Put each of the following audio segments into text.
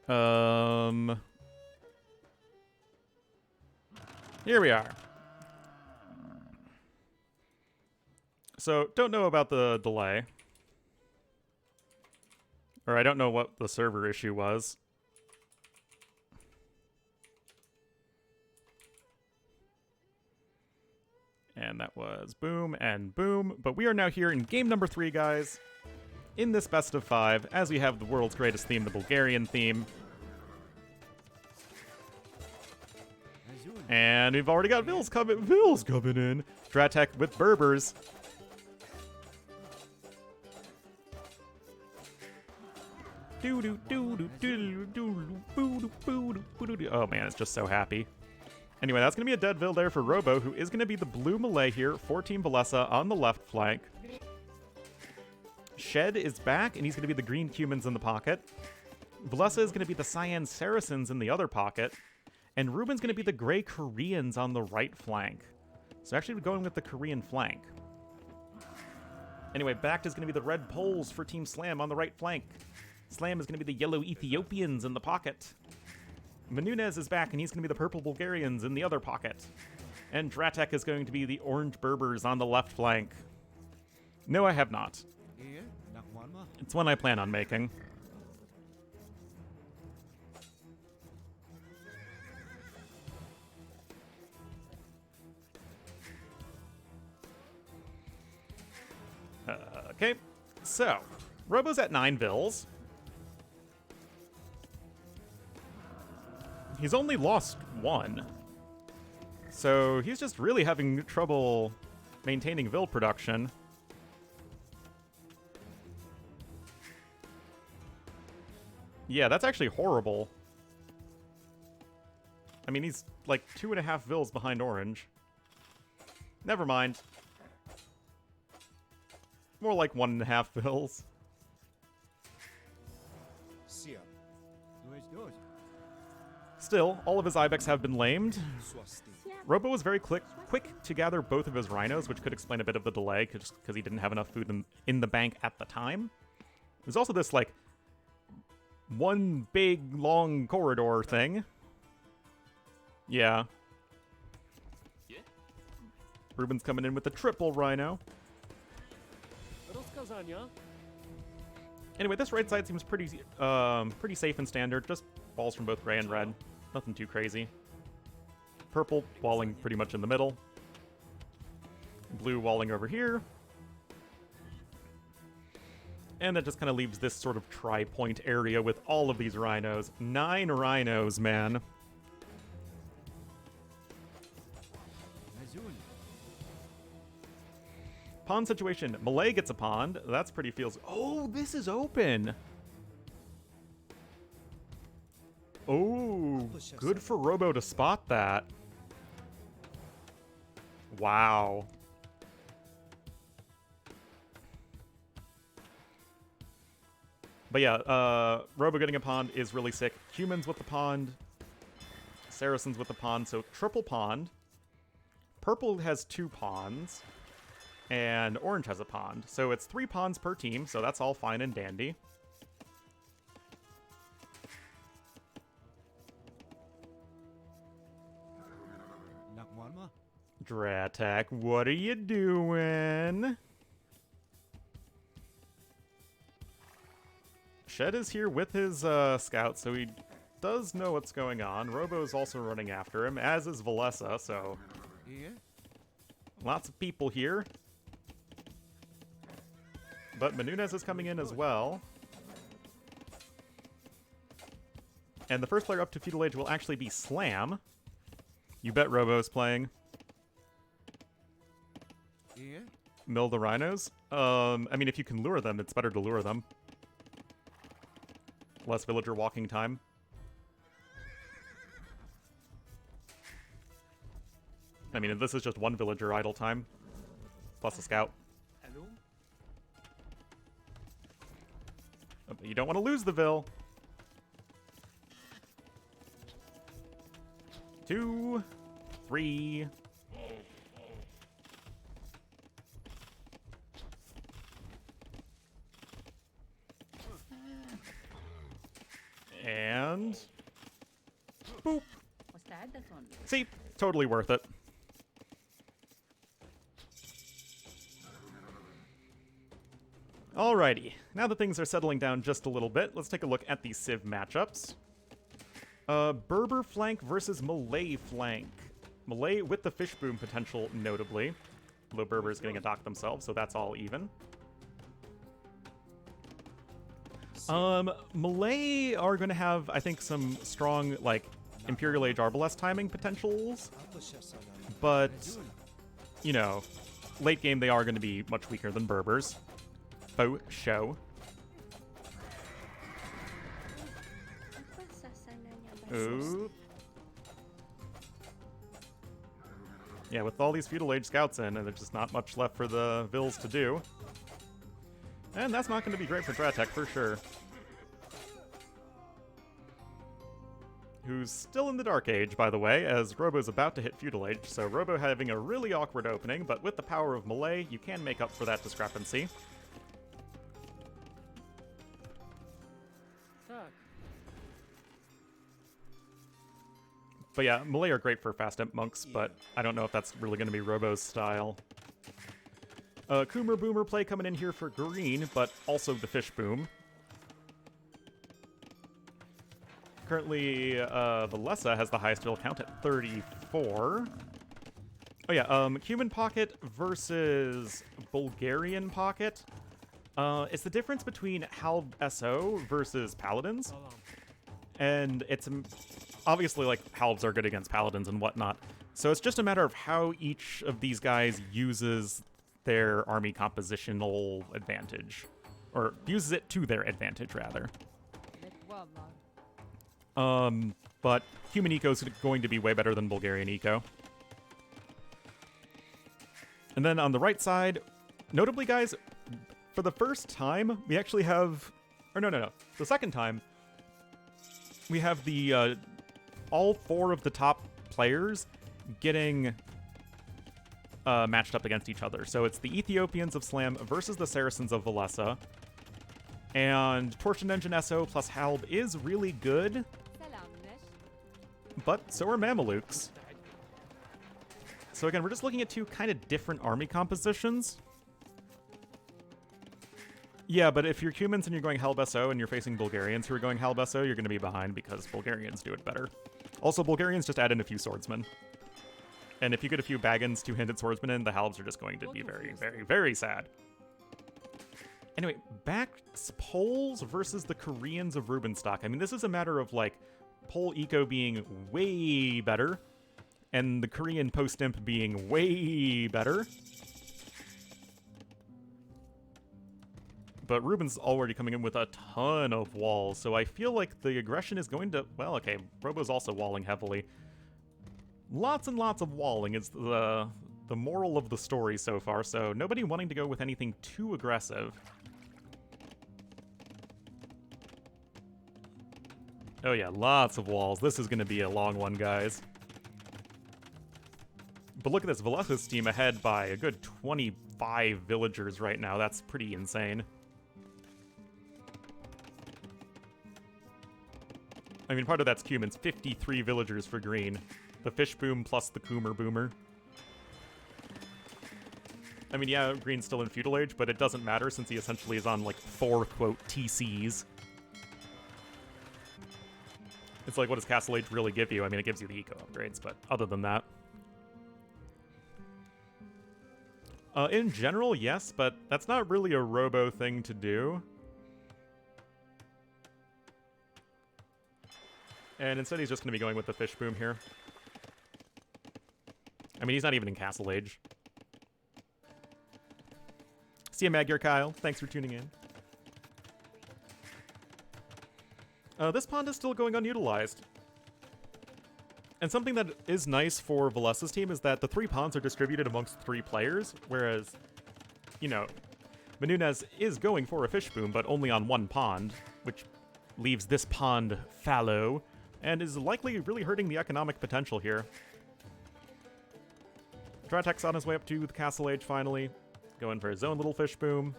Here we are. So, don't know about the delay. Or I don't know what the server issue was. And that was boom and boom. But we are now here in game number 3, guys. In this best of 5, as we have the world's greatest theme, the Bulgarian theme. And we've already got Villese coming in. Dratek with Berbers. Oh man, it's just so happy. Anyway, that's going to be a dead Vill there for Robo, who is going to be the blue Malay here, 14 Villese on the left flank. Shed is back, and he's going to be the green Cumans in the pocket. Villese is going to be the Cyan Saracens in the other pocket. And Ruben's going to be the gray Koreans on the right flank. So actually we're going with the Korean flank. Anyway, BacT is going to be the red Poles for Team Slam on the right flank. Slam is going to be the yellow Ethiopians in the pocket. Mununez is back, and he's going to be the purple Bulgarians in the other pocket. And Dratek is going to be the orange Berbers on the left flank. No, I have not. It's one I plan on making. Okay, so Robo's at 9 Vills. He's only lost 1. So he's just really having trouble maintaining Vill production. Yeah, that's actually horrible. I mean, he's like 2.5 Vills behind Orange. Never mind. More like 1.5 Vills. Still, all of his Ibex have been lamed. Robo was very quick to gather both of his rhinos, which could explain a bit of the delay, just because he didn't have enough food in the bank at the time. There's also this, like, one big, long corridor thing. Yeah. Ruben's coming in with the triple rhino. Anyway, this right side seems pretty safe and standard. Just balls from both gray and red. Nothing too crazy. Purple walling pretty much in the middle. Blue walling over here. And that just kind of leaves this sort of tri-point area with all of these rhinos. 9 rhinos, man. Pond situation. Malay gets a pond. That's pretty feels... Oh, this is open! Oh, good for Robo to spot that. Wow. But yeah, Robo getting a pond is really sick. Cumans with the pond. Saracens with the pond, so triple pond. Purple has 2 ponds. And Orange has a pond. So it's 3 ponds per team, so that's all fine and dandy. Dratek, what are you doing? Shed is here with his scout, so he does know what's going on. Robo is also running after him, as is Villese, so... Lots of people here. But Mununez is coming in as well. And the first player up to Feudal Age will actually be Slam. You bet Robo's playing. Mill the rhinos? I mean, if you can lure them, it's better to lure them. Less villager walking time. I mean, this is just 1 villager idle time. Plus a scout. You don't want to lose the Vill. 2, 3. And boop. See, totally worth it. Alrighty, now that things are settling down just a little bit, let's take a look at the Civ matchups. Berber flank versus Malay flank. Malay with the fish boom potential, notably. Although Berber is getting a dock themselves, so that's all even. Malay are going to have, I think, some strong, like, Imperial Age Arbalest timing potentials. But, you know, late game they are going to be much weaker than Berbers. Faux show. Ooh. Yeah, with all these feudal age scouts in, and there's just not much left for the Vils to do. And that's not going to be great for Dratek for sure. Who's still in the Dark Age, by the way, as Robo's about to hit feudal age, so Robo having a really awkward opening, but with the power of Malay, you can make up for that discrepancy. But yeah, Malay are great for fast imp monks, but I don't know if that's really going to be Robo's style. Coomer Boomer play coming in here for green, but also the fish boom. Currently, Villese has the highest fill count at 34. Oh yeah, Cuman pocket versus Bulgarian pocket. It's the difference between Halb SO versus Paladins. And it's obviously, like, Halbs are good against Paladins and whatnot. So it's just a matter of how each of these guys uses their army compositional advantage. Or uses it to their advantage, rather. But Cuman Eco is going to be way better than Bulgarian Eco. And then on the right side, notably, guys, for the first time, we actually have... Or no. The second time, we have the... all four of the top players getting matched up against each other. So it's the Ethiopians of Slam versus the Saracens of Villese. And Torsion Engine SO plus Halb is really good. But so are Mamelukes. So again, we're just looking at two kind of different army compositions. Yeah, but if you're Cumans and you're going Halb SO and you're facing Bulgarians who are going Halb SO, you're going to be behind because Bulgarians do it better. Also, Bulgarians just add in a few swordsmen. And if you get a few Baggins, two-handed swordsmen in, the Halbs are just going to be very, very, very sad. Anyway, BacT's Poles versus the Koreans of Rubenstock. I mean, this is a matter of, like, Pole Eco being way better, and the Korean post-imp being way better. But Ruben's already coming in with a ton of walls, so I feel like the aggression is going to... Well, okay, Robo's also walling heavily. Lots and lots of walling is the moral of the story so far, so nobody wanting to go with anything too aggressive. Oh yeah, lots of walls. This is going to be a long one, guys. But look at this, Villese's team ahead by a good 25 villagers right now. That's pretty insane. I mean, part of that's Cumans. 53 villagers for green. The fish boom plus the Coomer Boomer. I mean, yeah, green's still in feudal age, but it doesn't matter since he essentially is on, like, 4, quote, TCs. It's like, what does Castle Age really give you? I mean, it gives you the eco upgrades, but other than that. In general, yes, but that's not really a Robo thing to do. And instead he's just going to be going with the fish boom here. I mean, he's not even in Castle Age. See you, Magyar Kyle. Thanks for tuning in. This pond is still going unutilized. And something that is nice for Villese's team is that the 3 ponds are distributed amongst 3 players, whereas, you know, Mununez is going for a fish boom, but only on 1 pond, which leaves this pond fallow, and is likely really hurting the economic potential here. Dratek's on his way up to the Castle Age finally, going for his own little fish boom.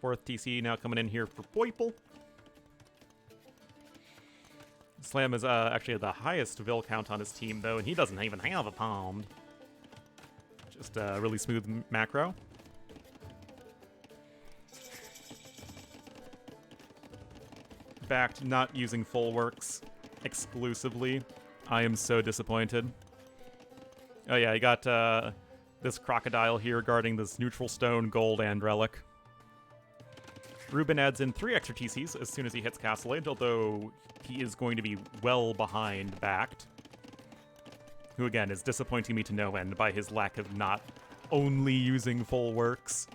4th TC now coming in here for Poiple. Slam is actually the highest Vil count on his team, though, and he doesn't even have a pound. Just a really smooth macro. BacT not using full works exclusively. I am so disappointed. Oh yeah, he got this crocodile here guarding this neutral stone, gold, and relic. Ruben adds in 3 extra TCs as soon as he hits Castle Age, although he is going to be well behind BacT, who again is disappointing me to no end by his lack of not only using full works.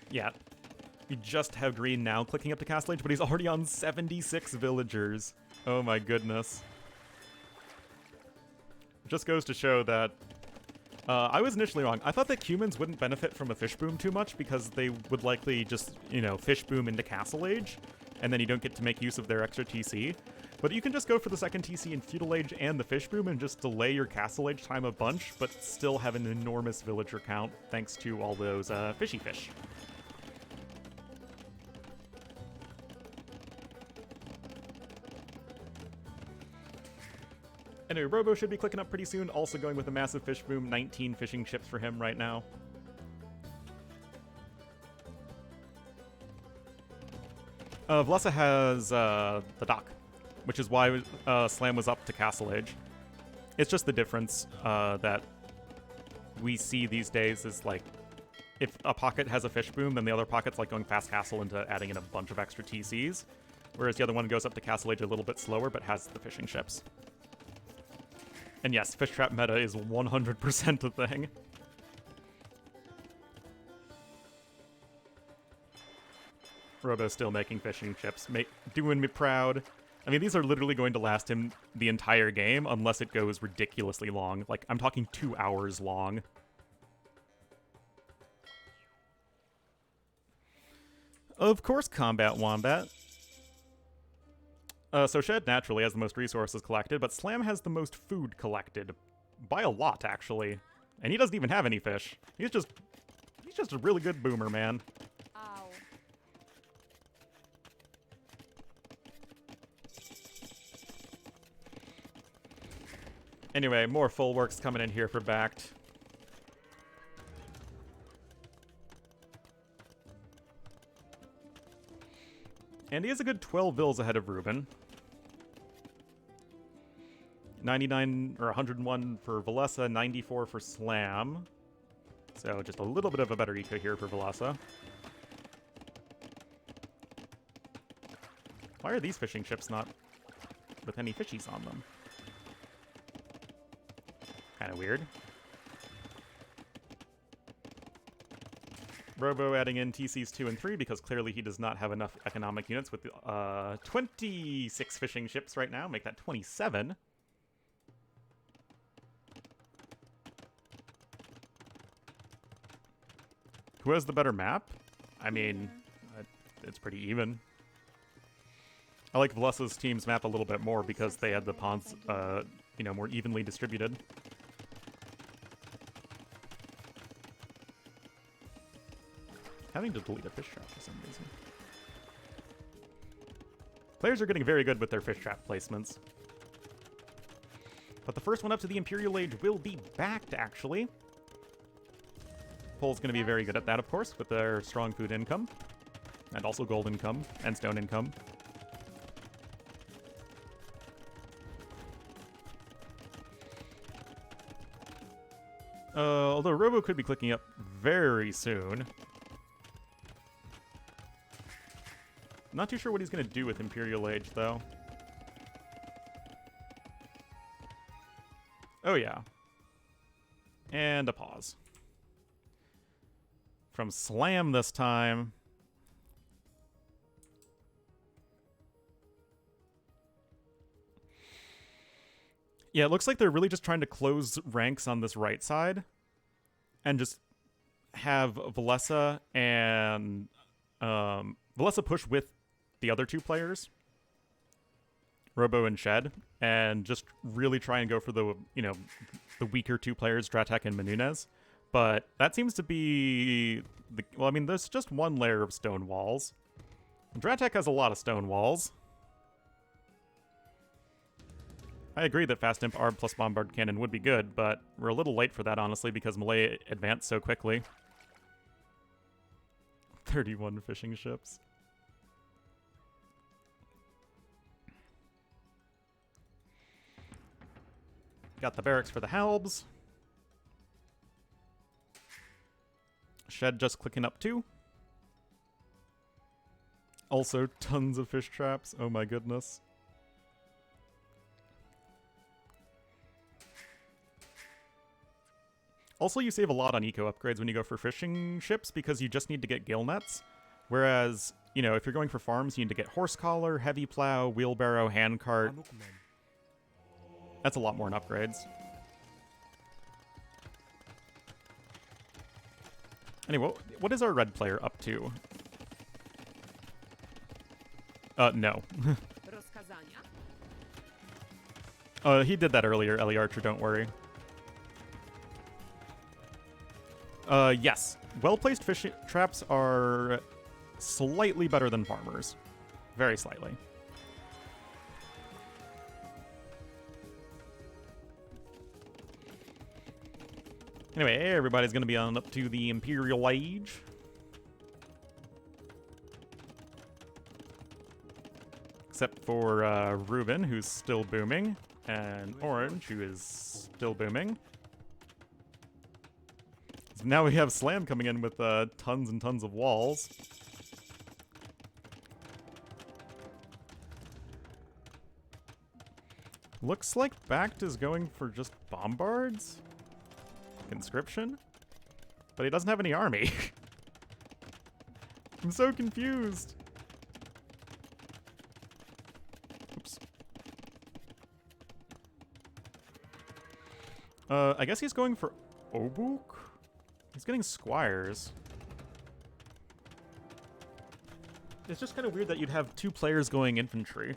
Yeah, we just have green now clicking up to Castle Age, but he's already on 76 villagers. Oh my goodness. Just goes to show that I was initially wrong. I thought that Cumans wouldn't benefit from a fish boom too much because they would likely just, you know, fish boom into Castle Age, and then you don't get to make use of their extra TC. But you can just go for the second TC in Feudal Age and the fish boom and just delay your Castle Age time a bunch, but still have an enormous villager count thanks to all those fishy fish. Anyway, Robo should be clicking up pretty soon, also going with a massive fish boom, 19 fishing ships for him right now. Villese has the dock, which is why Slam was up to Castle Age. It's just the difference that we see these days is like, if a pocket has a fish boom, then the other pocket's like going past Castle into adding in a bunch of extra TCs, whereas the other one goes up to Castle Age a little bit slower, but has the fishing ships. And yes, fish trap meta is 100% a thing. Robo's still making fishing chips, doing me proud. I mean, these are literally going to last him the entire game unless it goes ridiculously long. Like, I'm talking 2 hours long. Of course, Combat Wombat. So Shed naturally has the most resources collected, but Slam has the most food collected. By a lot, actually. And he doesn't even have any fish. He's just a really good boomer, man. Ow. Anyway, more full works coming in here for BacT. And he is a good 12 Vils ahead of Ruben. 99 or 101 for Villese, 94 for Slam. So just a little bit of a better eco here for Villese. Why are these fishing ships not with any fishies on them? Kind of weird. Robo adding in TCs 2 and 3 because clearly he does not have enough economic units with 26 fishing ships right now. Make that 27. Who has the better map? I mean, it's pretty even. I like Villese's team's map a little bit more because they had the pawns, you know, more evenly distributed. Having to delete a fish trap for some reason. Players are getting very good with their fish trap placements. But the first one up to the Imperial Age will be BacT, actually. Pole's going to be very good at that, of course, with their strong food income. And also gold income, and stone income. Although Robo could be clicking up very soon. Not too sure what he's going to do with Imperial Age, though. Oh, yeah. And a pause. From Slam this time. Yeah, it looks like they're really just trying to close ranks on this right side. And just have Villese and... Villese push with the other two players. Robo and Shed, and just really try and go for the, the weaker two players, Dratek and Mununez. But that seems to be well, I mean, there's just one layer of stone walls. Dratek has a lot of stone walls. I agree that Fast Imp Arb plus Bombard Cannon would be good, but we're a little late for that, honestly, because Malay advanced so quickly. 31 fishing ships. Got the barracks for the Halbs. Shed just clicking up too. Also, tons of fish traps. Oh my goodness. Also, you save a lot on eco upgrades when you go for fishing ships because you just need to get gill nets. Whereas, if you're going for farms, you need to get horse collar, heavy plow, wheelbarrow, handcart. That's a lot more in upgrades. Anyway, what is our red player up to? No. He did that earlier, Ellie Archer, don't worry. Yes. Well-placed fish traps are slightly better than farmers. Very slightly. Anyway, everybody's going to be on up to the Imperial Age. Except for Ruben, who's still booming, and Orange, who is still booming. So now we have Slam coming in with tons and tons of walls. Looks like BacT is going for just bombards? Conscription? But he doesn't have any army. I'm so confused. Oops. I guess he's going for Obuk? He's getting squires. It's just kind of weird that you'd have two players going infantry.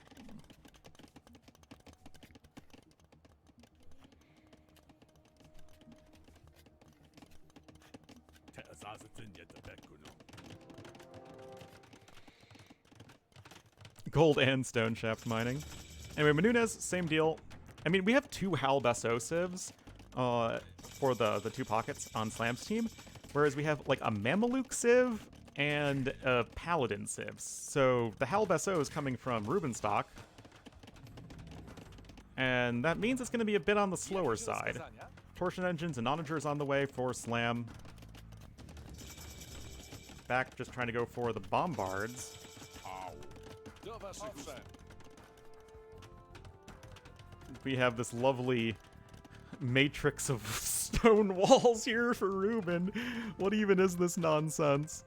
Gold and stone shaft mining. Anyway, Mununez, same deal. I mean, we have two Halb SO civs for the two pockets on Slam's team, whereas we have like a Mameluke civ and a Paladin civ. So the Halb SO is coming from Rubenstock, and that means it's going to be a bit on the slower side. Torsion engines and onagers on the way for Slam. BacT just trying to go for the bombards. We have this lovely matrix of stone walls here for Ruben. What even is this nonsense?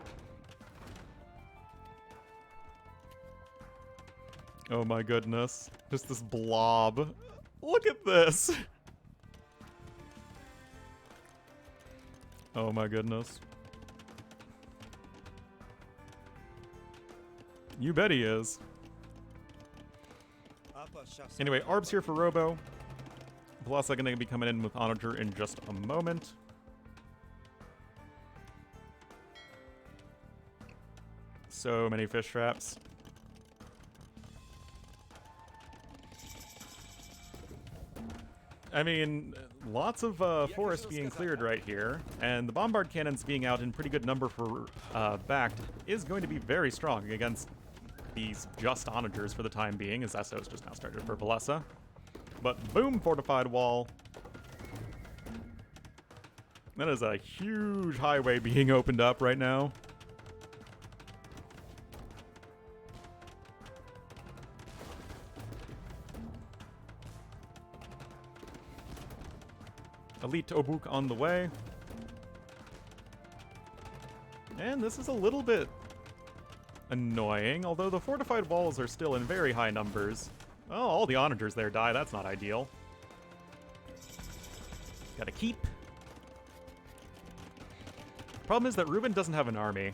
Oh my goodness. Just this blob. Look at this. Oh my goodness. You bet he is. Anyway, Arb's here for Robo. Plus, I'm going to be coming in with Onager in just a moment. So many fish traps. I mean, lots of forest being cleared right here, and the bombard cannons being out in pretty good number for BacT is going to be very strong against these just onagers for the time being, as SO's just now started for Villese. But boom, fortified wall. That is a huge highway being opened up right now. Elite Obuk on the way. And this is a little bit annoying, although the fortified walls are still in very high numbers. Oh, all the onagers there die. That's not ideal. Gotta keep. Problem is that Ruben doesn't have an army.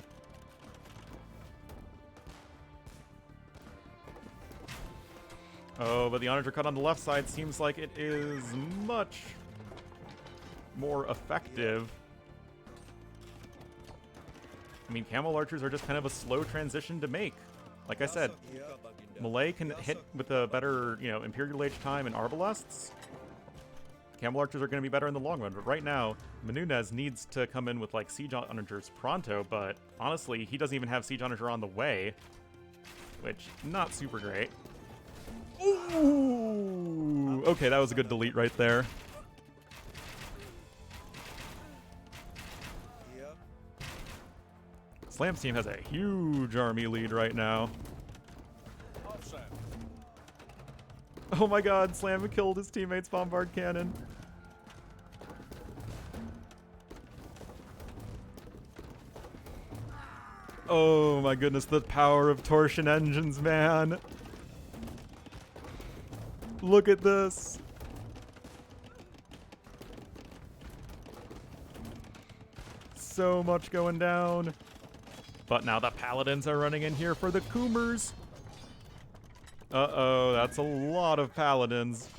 Oh, but the Onager cut on the left side seems like it is much more effective. I mean, Camel Archers are just kind of a slow transition to make. Like I said, Malay can hit with a better, you know, Imperial Age time and Arbalests. Camel Archers are going to be better in the long run, but right now, Mununez needs to come in with, like, Siege Onagers pronto, but honestly, he doesn't even have Siege Onager on the way, which, not super great. Ooh! Okay, that was a good delete right there. Slam's team has a huge army lead right now. Oh my god, Slam killed his teammate's bombard cannon. Oh my goodness, the power of Torsion engines, man. Look at this. So much going down. But now the Paladins are running in here for the Coomers. Uh-oh, that's a lot of Paladins.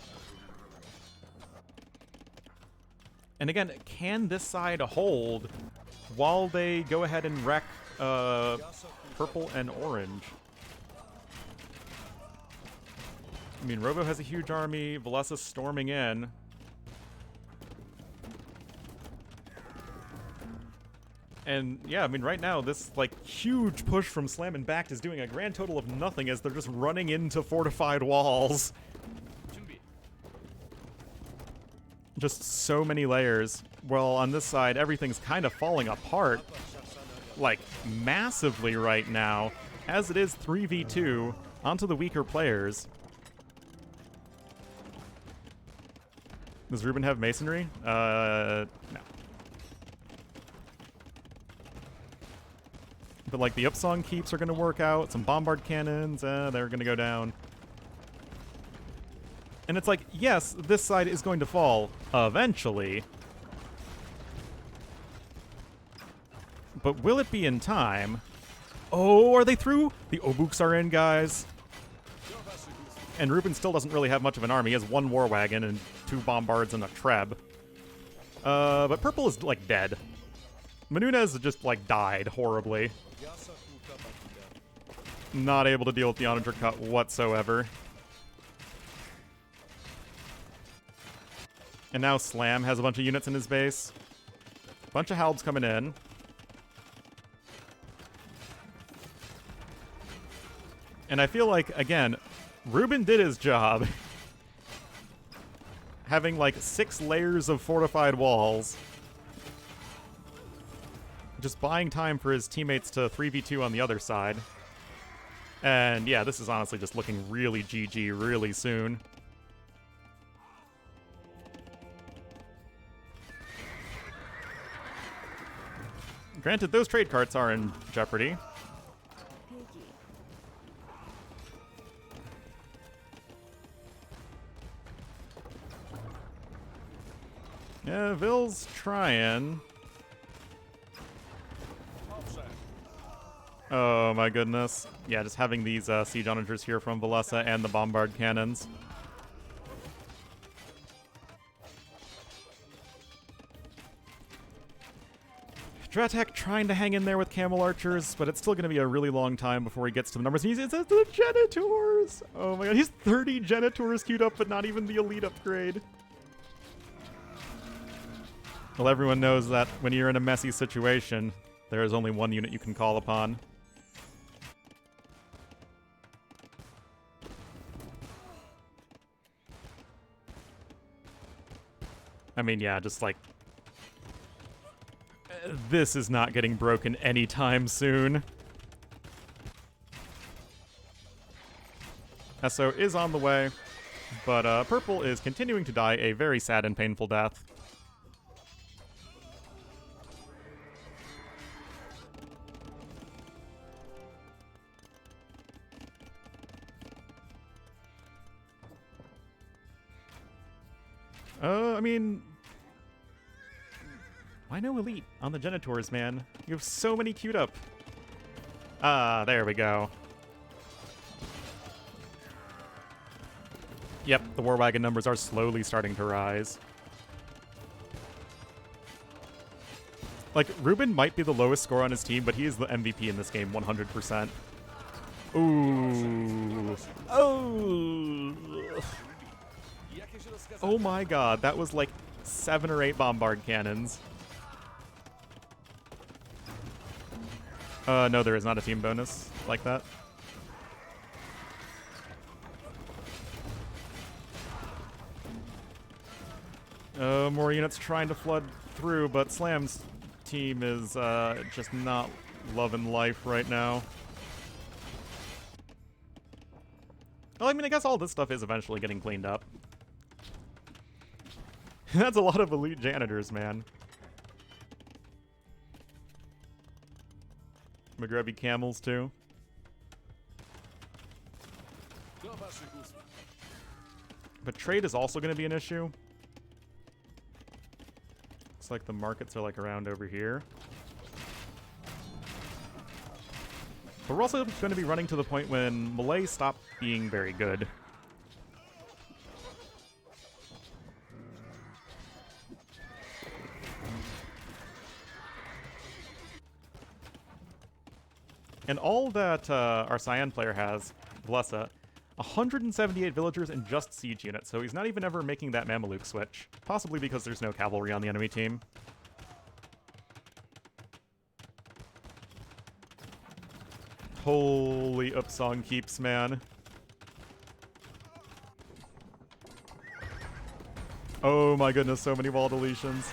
And again, can this side hold while they go ahead and wreck purple and orange? I mean, Robo has a huge army. Villese storming in. And yeah, I mean, right now, this, like, huge push from Slam and BacT is doing a grand total of nothing as they're just running into fortified walls. Just so many layers. Well, on this side, everything's kind of falling apart, like, massively right now, as it is 3v2 onto the weaker players. Does Ruben have masonry? No. But, like, the Upsong keeps are going to work out. Some bombard cannons, they're going to go down. And it's like, yes, this side is going to fall eventually. But will it be in time? Oh, are they through? The Obuks are in, guys. And Ruben still doesn't really have much of an army. He has one war wagon and 2 bombards and a treb. But purple is, like, dead. Mununez just, like, died horribly. Not able to deal with the Onager cut whatsoever. And now Slam has a bunch of units in his base. Bunch of Halbs coming in. And I feel like, again, Ruben did his job. Having, like, 6 layers of fortified walls. Just buying time for his teammates to 3v2 on the other side. And yeah, this is honestly just looking really GG really soon. Granted, those trade carts are in jeopardy. Yeah, Vill's trying. Oh my goodness. Yeah, just having these siege onagers here from Villese and the bombard cannons. Dratek trying to hang in there with camel archers, but it's still going to be a really long time before he gets to the numbers. He's the Genitors! Oh my god, he's 30 Genitors queued up, but not even the elite upgrade. Well, everyone knows that when you're in a messy situation, there is only one unit you can call upon. I mean, yeah, just like... this is not getting broken anytime soon. Esso is on the way, but Purple is continuing to die a very sad and painful death. I mean... why no elite on the Genitors, man? You have so many queued up. Ah, there we go. Yep, the war wagon numbers are slowly starting to rise. Like, Ruben might be the lowest score on his team, but he is the MVP in this game, 100%. Ooh. Oh. Oh my god, that was like 7 or 8 bombard cannons. No, there is not a team bonus like that. More units trying to flood through, but Slam's team is just not loving life right now. Well, I mean, I guess all this stuff is eventually getting cleaned up. That's a lot of elite janitors, man. McGrevy camels, too. But trade is also going to be an issue. Looks like the markets are like around over here. But we're also going to be running to the point when Malay stop being very good. And all that our Cyan player has, Villese, 178 villagers and just siege units, so he's not even ever making that Mameluke switch. Possibly because there's no cavalry on the enemy team. Holy Upsong keeps, man. Oh my goodness, so many wall deletions.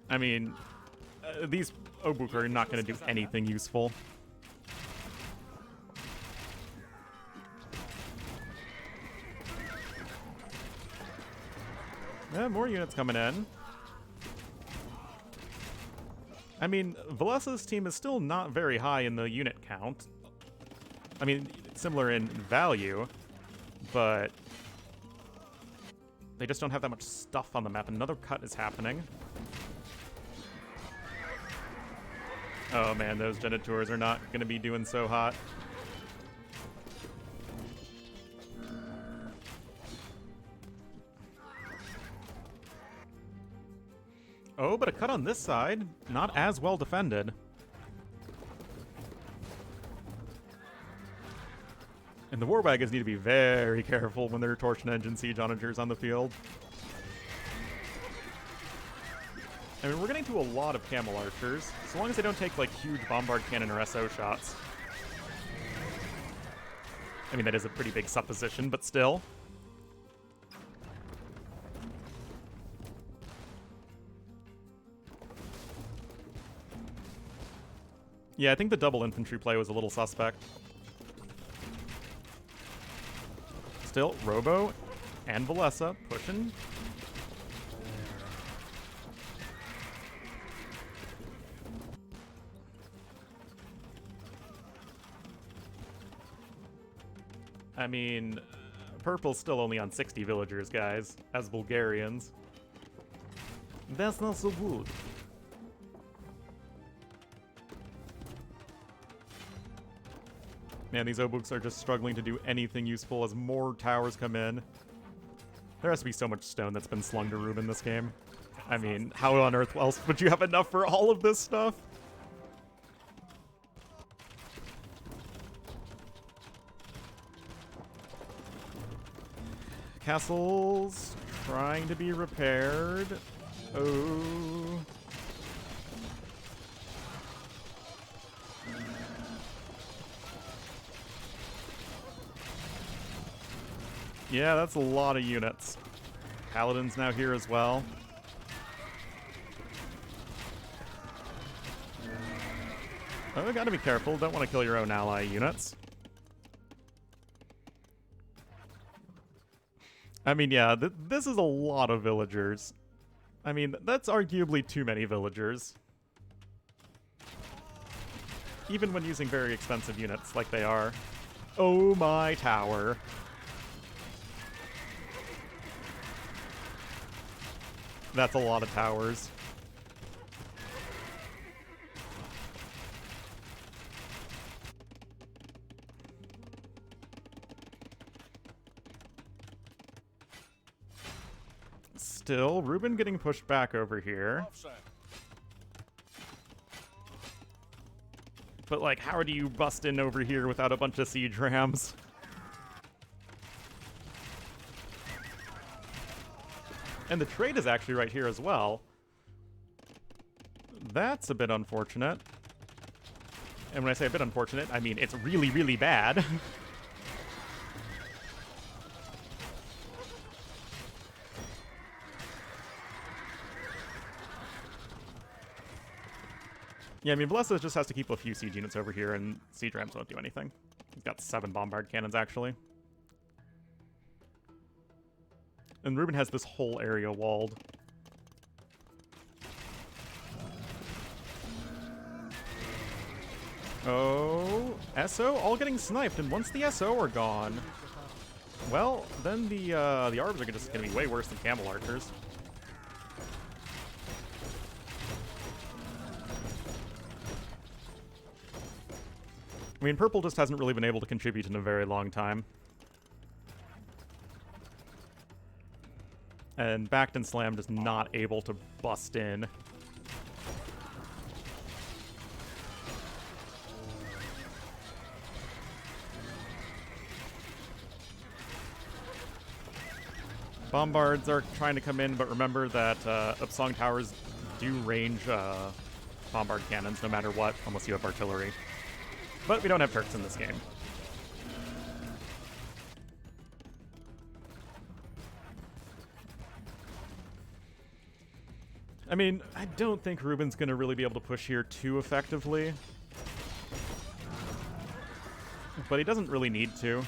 I mean, these Obuk are not going to do anything useful. Yeah, more units coming in. I mean, Villese's team is still not very high in the unit count. I mean, similar in value, but they just don't have that much stuff on the map. Another cut is happening. Oh man, those Genitours are not going to be doing so hot. Oh, but a cut on this side. Not as well defended. And the war wagons need to be very careful when there are Torsion engine siege onagers on the field. I mean, we're getting to a lot of camel archers, so long as they don't take, like, huge bombard cannon or SO shots. I mean, that is a pretty big supposition, but still. Yeah, I think the double infantry play was a little suspect. Still, Robo and Villese pushing. I mean, Purple's still only on 60 villagers, guys, as Bulgarians. That's not so good. Man, these Obuks are just struggling to do anything useful as more towers come in. There has to be so much stone that's been slung to Ruben this game. I mean, how on earth else would you have enough for all of this stuff? Castles trying to be repaired. Oh. Yeah, that's a lot of units. Paladin's now here as well. Oh, gotta be careful. Don't want to kill your own ally units. I mean, yeah, this is a lot of villagers. I mean, that's arguably too many villagers. Even when using very expensive units like they are. Oh my tower. That's a lot of towers. still, Ruben getting pushed back over here. But, like, how do you bust in over here without a bunch of siege rams? And the trade is actually right here as well. That's a bit unfortunate. And when I say a bit unfortunate, I mean it's really, really bad. Yeah, I mean, Villese just has to keep a few siege units over here, and siege rams won't do anything. He's got 7 bombard cannons, actually. And Ruben has this whole area walled. Oh, SO all getting sniped, and once the SO are gone, well, then the Arbs are just going to be way worse than camel archers. I mean, purple just hasn't really been able to contribute in a very long time. And BacT and Slam just not able to bust in. Bombards are trying to come in, but remember that Upsong towers do range bombard cannons no matter what, unless you have artillery. But we don't have Turks in this game. I mean, I don't think Ruben's going to really be able to push here too effectively. But he doesn't really need to.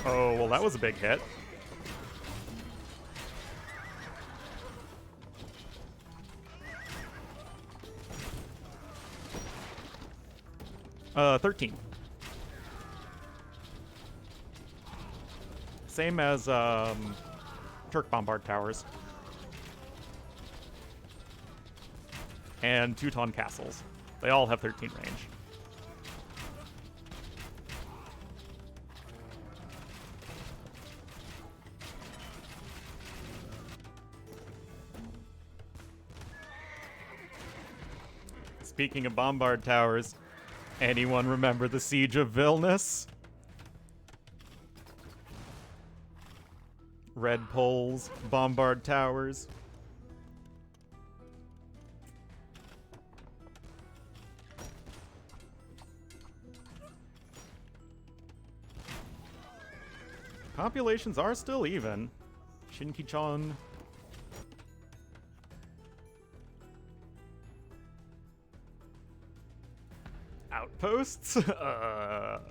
Oh, well, that was a big hit. 13. Same as Turk bombard towers. And Teuton castles. They all have 13 range. Speaking of bombard towers, anyone remember the Siege of Vilnius? Red poles, bombard towers. Populations are still even. Shinkichon. Outposts?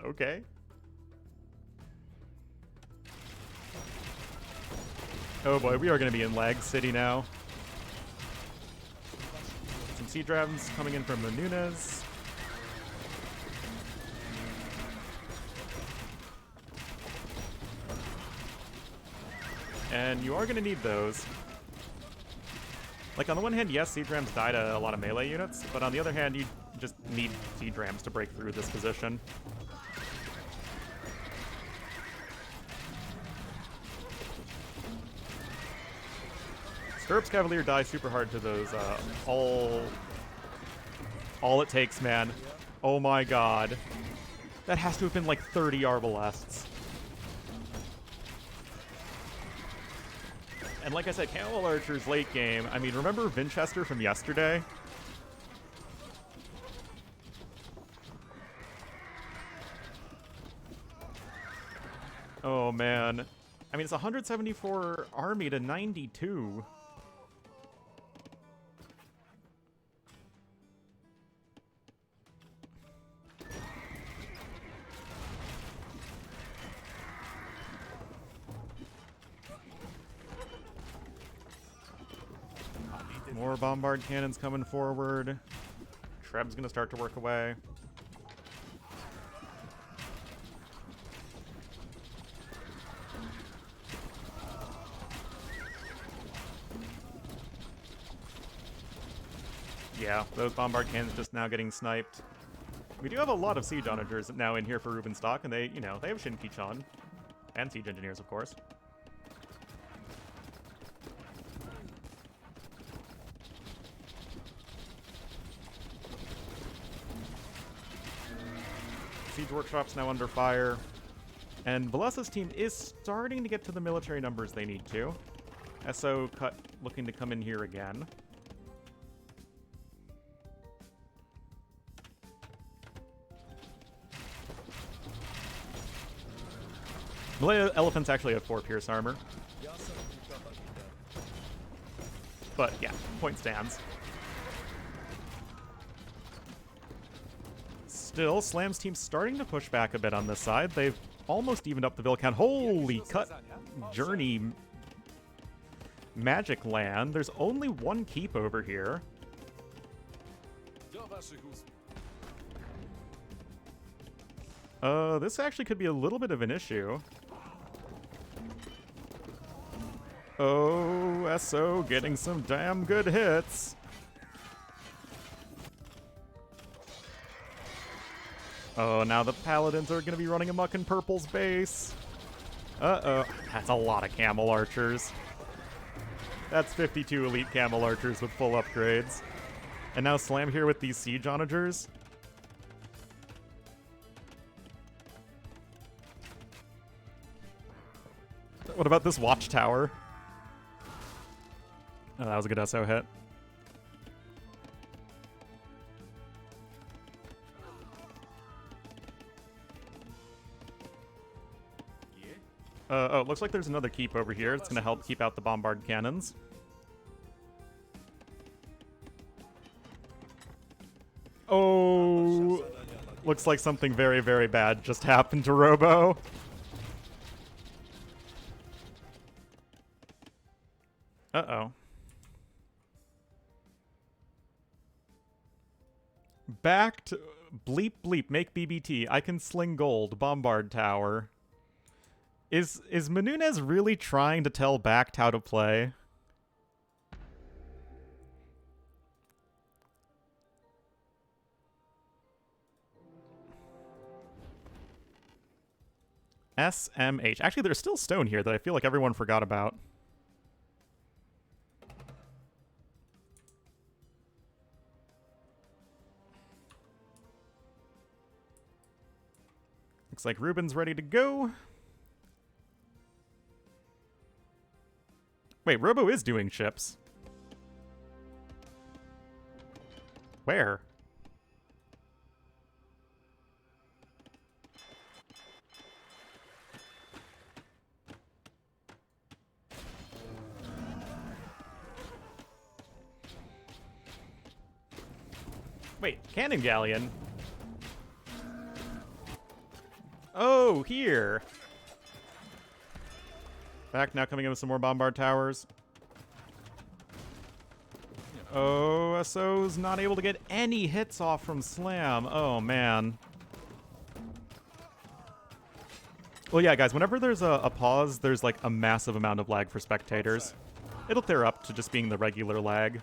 Okay. Oh boy, we are going to be in Lag City now. Some sea dragons coming in from Mununez. And you are going to need those. Like, on the one hand, yes, siege rams die to a lot of melee units, but on the other hand, you just need siege rams to break through this position. Stirrups Cavalier die super hard to those, all it takes, man. Oh my god. That has to have been like 30 arbalests. And like I said, Camel Archer's late game. I mean, remember Winchester from yesterday? Oh, man. I mean, it's 174 army to 92. More bombard cannons coming forward. Treb's gonna start to work away. Yeah, those bombard cannons just now getting sniped. We do have a lot of siege onagers now in here for Rubenstock, and they, you know, they have Shinki-chan. And siege engineers, of course. Siege workshop's now under fire. And Vilese's team is starting to get to the military numbers they need to. SO looking to come in here again. Malay elephants actually have 4 pierce armor. But yeah, point stands. Still, Slam's team starting to push back a bit on this side. They've almost evened up the vill count. Holy journey magic land. There's only 1 keep over here. This actually could be a little bit of an issue. Oh, SO getting some damn good hits. Oh, now the Paladins are going to be running amok in Purple's base. Uh-oh. That's a lot of Camel Archers. That's 52 Elite Camel Archers with full upgrades. And now Slam here with these Siege Onagers. What about this Watchtower? Oh, that was a good SO hit. Oh, it looks like there's another keep over here. It's going to help keep out the bombard cannons. Oh, looks like something very, very bad just happened to Robo. Uh-oh. BacT, bleep bleep, make BBT. I can sling gold, bombard tower. Is Mununez really trying to tell BacT how to play? SMH. Actually, there's still stone here that I feel like everyone forgot about. Looks like Ruben's ready to go. Wait, Robo is doing ships. Where? Wait, Cannon Galleon? Oh, here! BacT now coming in with some more bombard towers. Oh, SO's not able to get any hits off from Slam. Oh, man. Well, yeah, guys, whenever there's a pause, there's like a massive amount of lag for spectators. It'll clear up to just being the regular lag.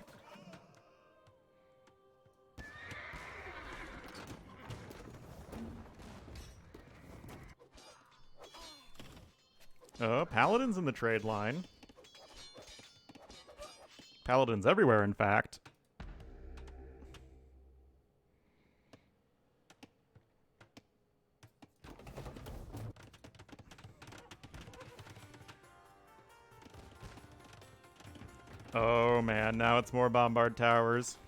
Oh, Paladins in the trade line. Paladins everywhere, in fact. Oh man, now it's more bombard towers.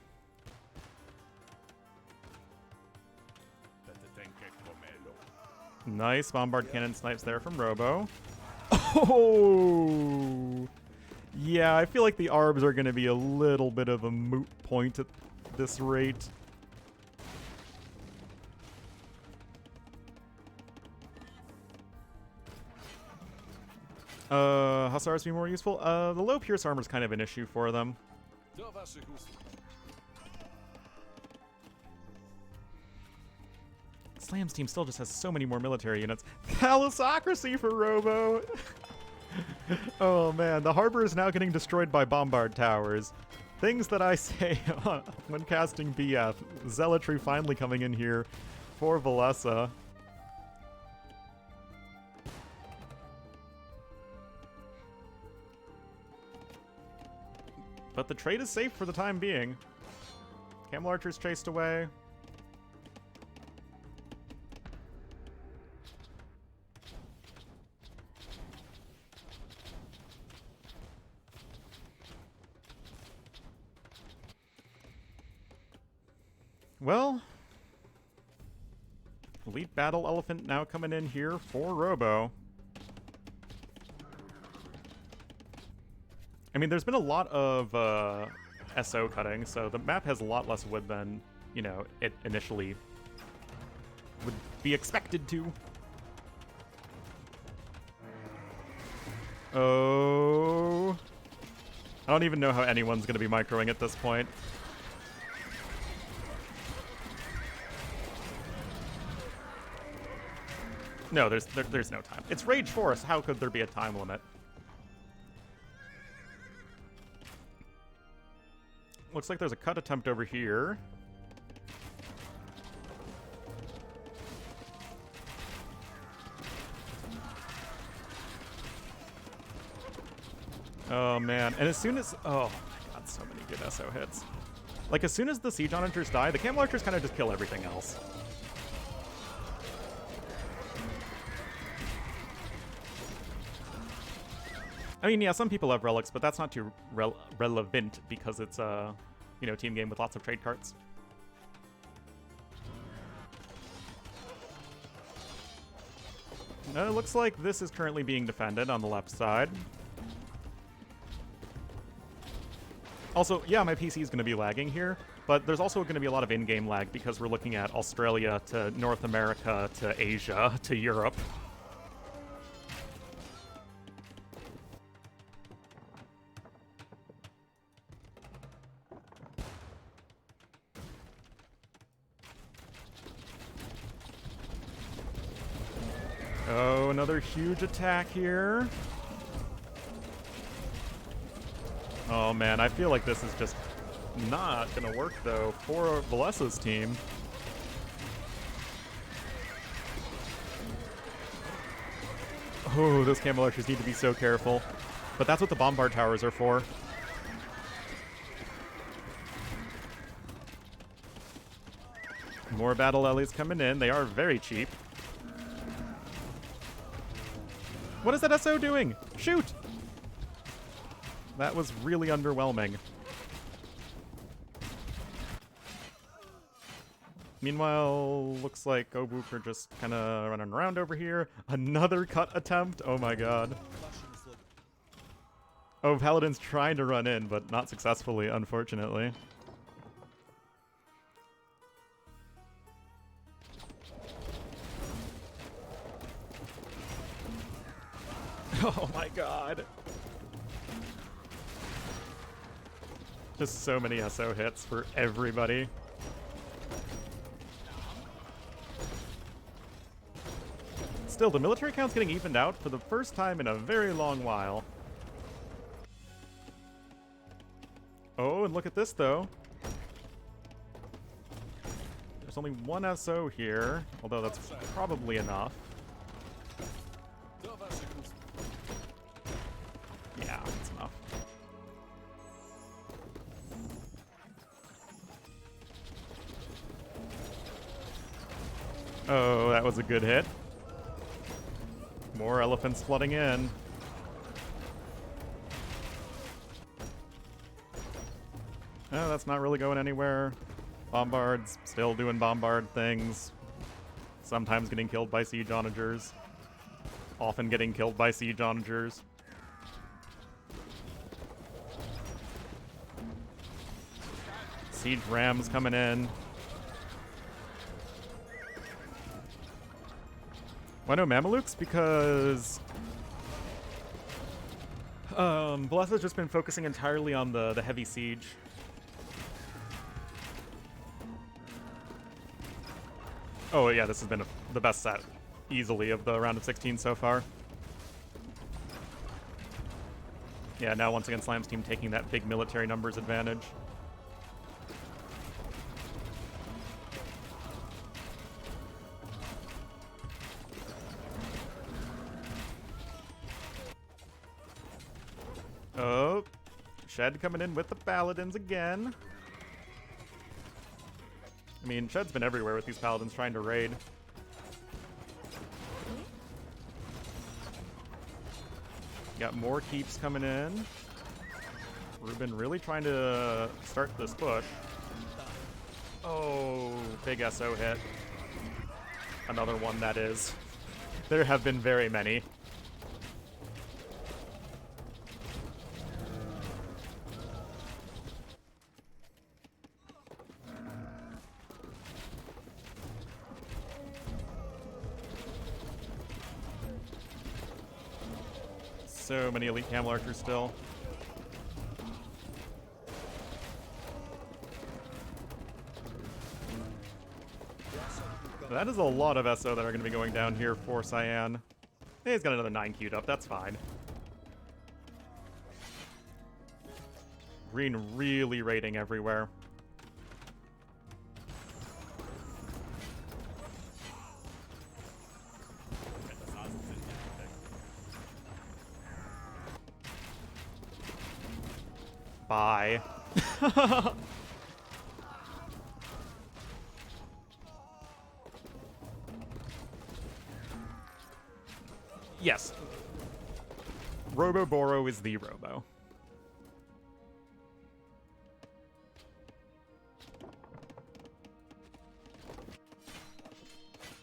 Nice bombard cannon snipes there from Robo. Oh! Yeah, I feel like the ARBs are going to be a little bit of a moot point at this rate. Hussars be more useful? The low pierce armor is kind of an issue for them. Slam's team still just has so many more military units. Palisocracy for Robo! Oh man, the harbor is now getting destroyed by bombard towers. Things that I say when casting BF. Zealotry finally coming in here Poor Villese. But the trade is safe for the time being. Camel archers chased away. Well, elite battle elephant now coming in here for Robo. I mean, there's been a lot of SO cutting, so the map has a lot less wood than, you know, it initially would be expected to. Oh. I don't even know how anyone's going to be microing at this point. No, there's no time. It's Rage Force. How could there be a time limit? Looks like there's a cut attempt over here. Oh, man. And as soon as... Oh, my God, so many good SO hits. Like, as soon as the Siege Onagers die, the Camel Archers kind of just kill everything else. I mean, yeah, some people have relics, but that's not too relevant because it's a, you know, team game with lots of trade cards. It looks like this is currently being defended on the left side. Also, yeah, my PC is going to be lagging here, but there's also going to be a lot of in-game lag because we're looking at Australia to North America to Asia to Europe. Oh, another huge attack here. Oh man, I feel like this is just not gonna work though for Villese's team. Oh, those Camel Archers need to be so careful. But that's what the Bombard Towers are for. More Battle Lilies coming in. They are very cheap. What is that SO doing? Shoot! That was really underwhelming. Meanwhile, looks like Obuk are just kind of running around over here. Another cut attempt? Oh my god. Oh, Paladin's trying to run in, but not successfully, unfortunately. Oh my god. Just so many SO hits for everybody. Still, the military count's getting evened out for the first time in a very long while. Oh, and look at this, though. There's only one SO here, although that's probably enough. Yeah, that's enough. Oh, that was a good hit. More elephants flooding in. Oh, that's not really going anywhere. Bombards still doing bombard things. Sometimes getting killed by siege onagers. Often getting killed by siege onagers. Siege rams coming in. Why no Mamelukes? Because Villese's just been focusing entirely on the heavy siege. Oh yeah, this has been the best set, easily, of the round of 16 so far. Yeah, now once again Slam's team taking that big military numbers advantage. Shed coming in with the Paladins again. I mean, Shed's been everywhere with these Paladins trying to raid. Got more keeps coming in. Ruben really trying to start this push. Oh, big SO hit. Another one, that is. There have been very many. So many elite camel archers still. That is a lot of SO that are going to be going down here for Cyan. Hey, he's got another 9 queued up. That's fine. Green really raiding everywhere. Bye. Yes. Robo Boro is the Robo.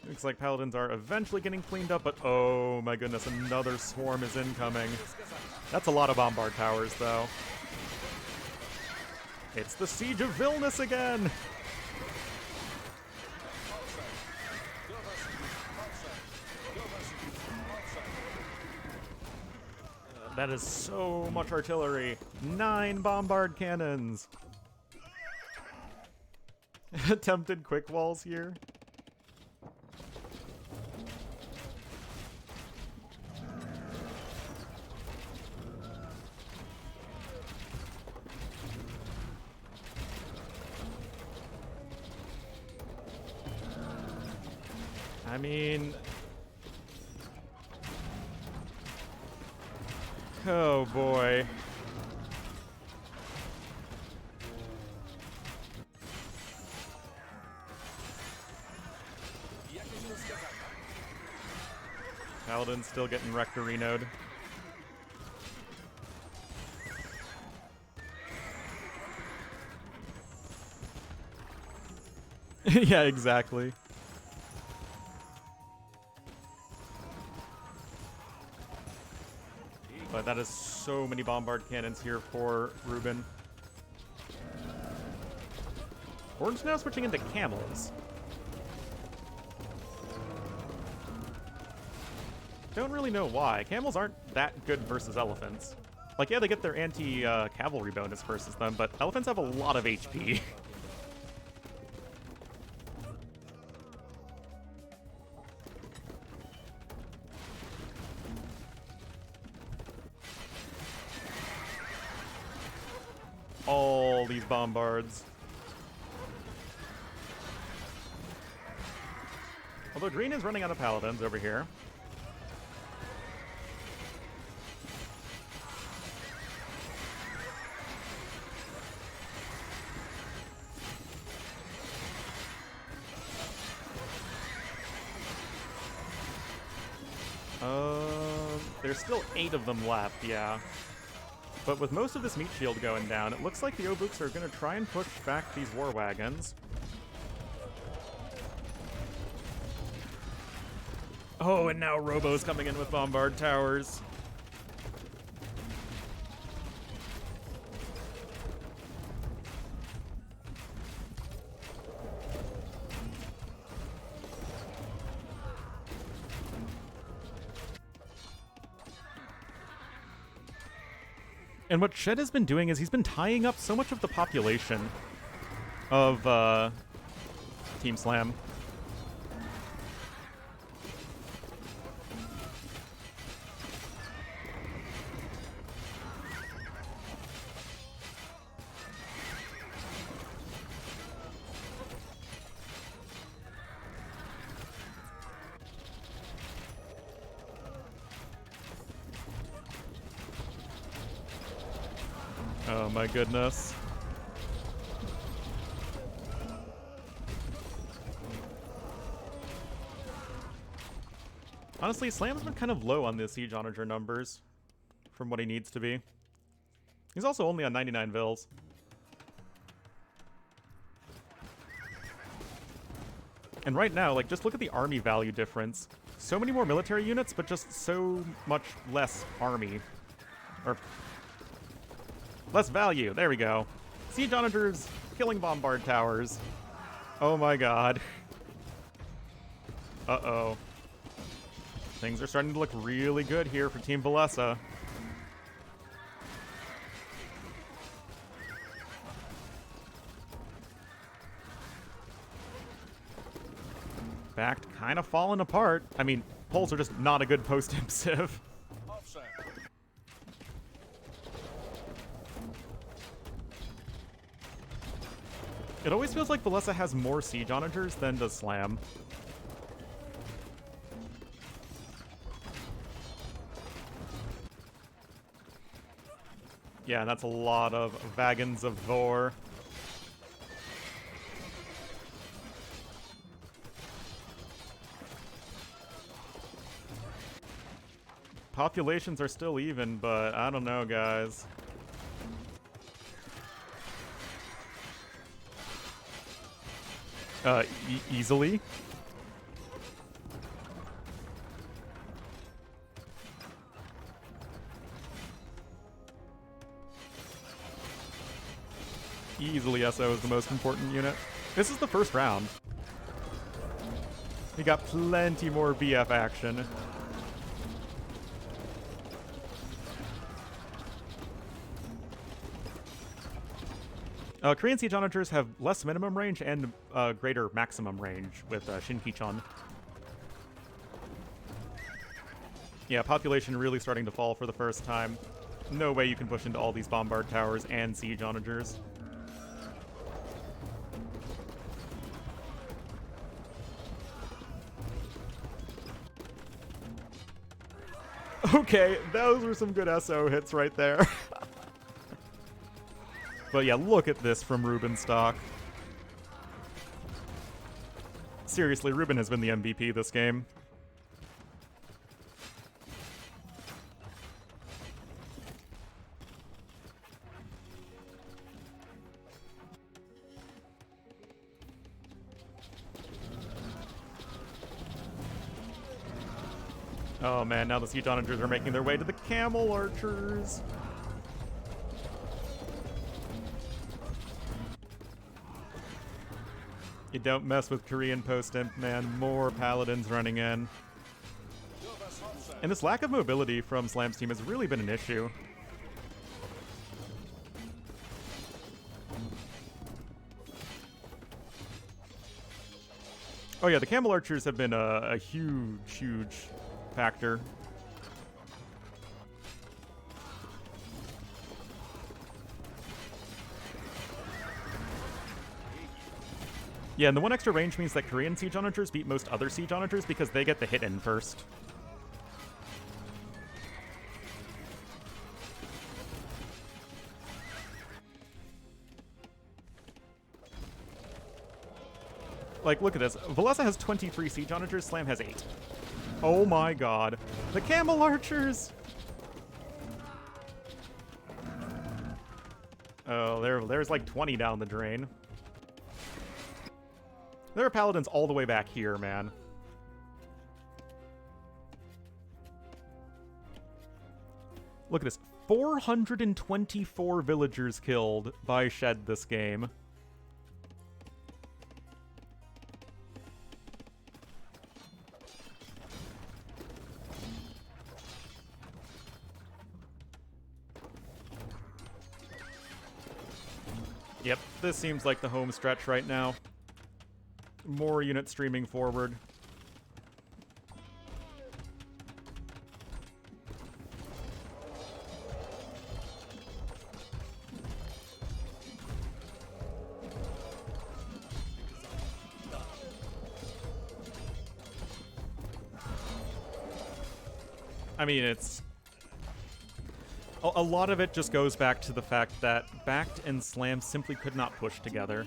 Looks like Paladins are eventually getting cleaned up, but oh my goodness, another swarm is incoming. That's a lot of Bombard Towers, though. It's the Siege of Villese again! That is so much artillery. 9 Bombard Cannons. Attempted quick walls here. I mean... oh boy. Paladin's still getting Rectorino'd. Yeah, exactly. But that is so many Bombard Cannons here for Ruben. Horde's now switching into Camels. Don't really know why. Camels aren't that good versus elephants. Like, yeah, they get their anti-cavalry bonus versus them, but elephants have a lot of HP. All these bombards. Although green is running out of paladins over here. There's still 8 of them left, yeah. But with most of this meat shield going down, it looks like the Obuks are going to try and push back these war wagons. Oh, and now Robo's coming in with Bombard Towers. And what Shed has been doing is he's been tying up so much of the population of Team Slam. Oh my goodness. Honestly, Slam's been kind of low on the siege onager numbers from what he needs to be. He's also only on 99 vills. And right now, like, just look at the army value difference. So many more military units, but just so much less army. Or less value. There we go. Siege onagers killing bombard towers. Oh my god. Uh-oh. Things are starting to look really good here for Team Villese. BacT kind of falling apart. I mean, Poles are just not a good post-imp civ. It always feels like Villese has more siege onagers than does Slam. Yeah, that's a lot of Wagons of Vor. Populations are still even, but I don't know, guys. Easily. Easily SO is the most important unit. This is the first round. We got plenty more BF action. Korean siege onagers have less minimum range and greater maximum range with Shinkichon. Yeah, population really starting to fall for the first time. No way you can push into all these bombard towers and siege onagers. Okay, those were some good SO hits right there. But yeah, look at this from Rubenstock. Seriously, Ruben has been the MVP this game. Oh man, now the siege onagers are making their way to the camel archers. You don't mess with Korean post-imp, man. More paladins running in. And this lack of mobility from Slam's team has really been an issue. Oh yeah, the camel archers have been a huge, huge factor. Yeah, and the one extra range means that Korean siege onagers beat most other siege onagers because they get the hit in first. Like, look at this. Villese has 23 siege onagers, Slam has 8. Oh my god. The camel archers! Oh, there's like 20 down the drain. There are paladins all the way back here, man. Look at this. 424 villagers killed by Shed this game. Yep, this seems like the home stretch right now. More units streaming forward. I mean, it's... A lot of it just goes back to the fact that BacT and Slam simply could not push together.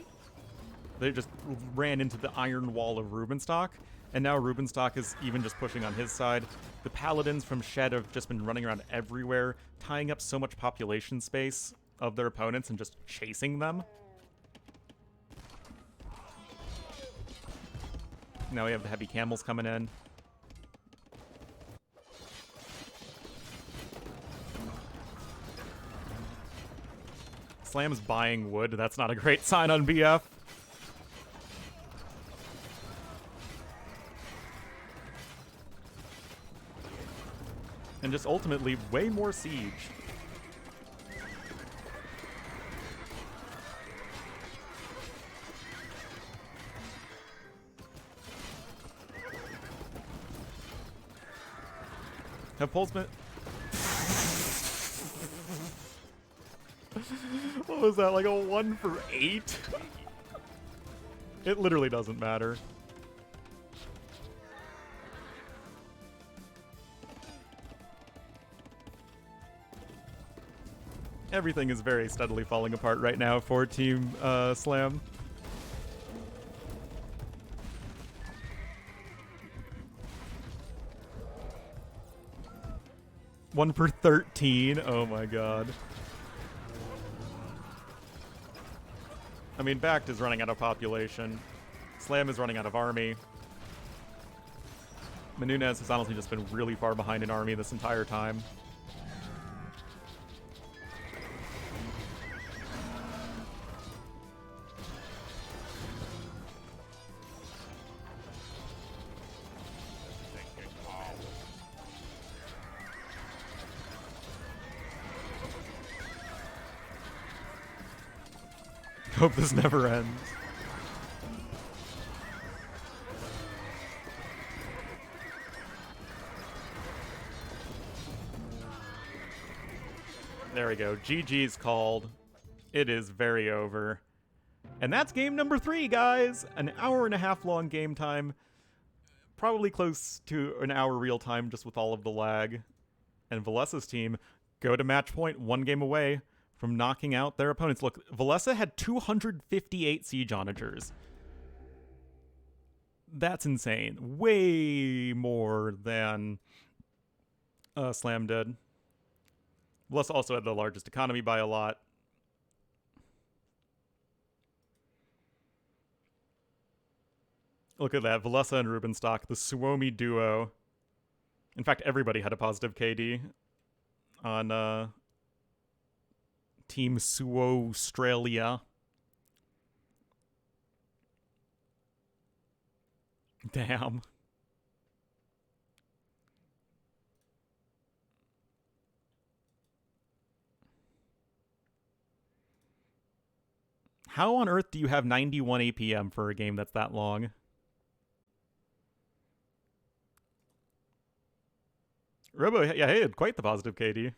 They just ran into the iron wall of Rubenstock, and now Rubenstock is even just pushing on his side. The Paladins from Shed have just been running around everywhere, tying up so much population space of their opponents and just chasing them. Now we have the heavy camels coming in. Slam's buying wood. That's not a great sign on BF. And just ultimately way more siege. Have Polsman... What was that, like a 1 for 8? It literally doesn't matter. Everything is very steadily falling apart right now for Team Slam. One for 13. Oh my god. I mean, BacT is running out of population. Slam is running out of army. Mununez has honestly just been really far behind in army this entire time. Hope this never ends. There we go. GG's called. It is very over. And that's game number 3, guys. An hour-and-a-half long game time. Probably close to an hour real time just with all of the lag. And Vilese's team go to match point, 1 game away from knocking out their opponents. Look, Villese had 258 siege onagers. That's insane. Way more than Slam did. Villese also had the largest economy by a lot. Look at that. Villese and Rubenstock, the Suomi duo. In fact, everybody had a positive KD on Team Australia. Damn. How on earth do you have 91 APM for a game that's that long? Robo, yeah, he had quite the positive KD.